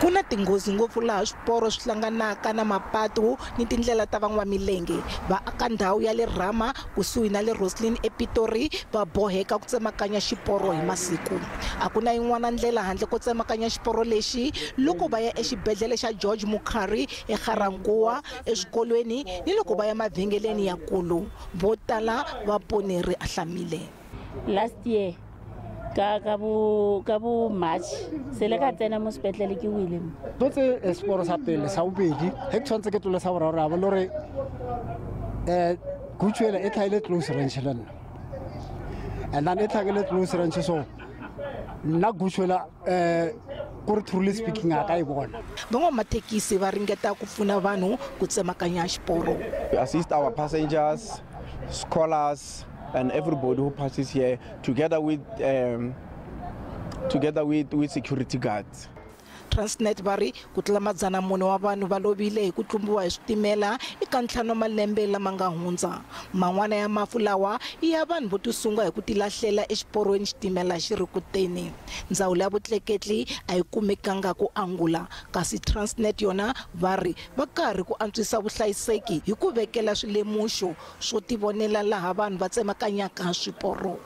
Kuna tinghozi ngopfu laha swiporo swi hlanganaka na mapatu ni tindlela ta van'wamilenge. Vaaka ndhawu ya le Rama kusuhi na le Roslyn ePitori va boheka ku tsemakanya xiporo hi masiku. A ku na yin'wana ndlela handle ko tsemakanya xiporo lexi loko va ya exibedhlele xa George Mukhari eGarankuwa, eswikolweni ni loko va ya mavhengeleni yakulu. Vo tala va poneri a hlamile. Last year ka bu March se le ka tsena mo sepetlele ke wile tse esporo sa pele sa ubedi he tshwantse ke tlola sa boraro ba lore gutshwela e thaile close range lana and then e thagele close range so nna gutshwela kuri truly speaking aka e bona van'wamathekisi va ringeta ku pfuna vanhu ku tsemakanya xiporo. We assist our passengers, scholars and everybody who passes here together with security guards. Transnet vari ku tlula madzana mune wa vanhu va lovile hi ku tlumbiwa hi switimela eka ntlhanu wa malembe lama nga hundza. Man'wana ya mafu lawa ya vanhu vo tisunga hi ku tilahlela exiporweni xitimela xi ri kuteni. Ndzawulo ya vutleketli a yi kumekanga ku angula, kasi Transnet yona vari va karhi ku antswisa vuhlayiseki hi ku vekela swilemuxo swo tivonela laha vanhu va tsemakanyaka swiporo.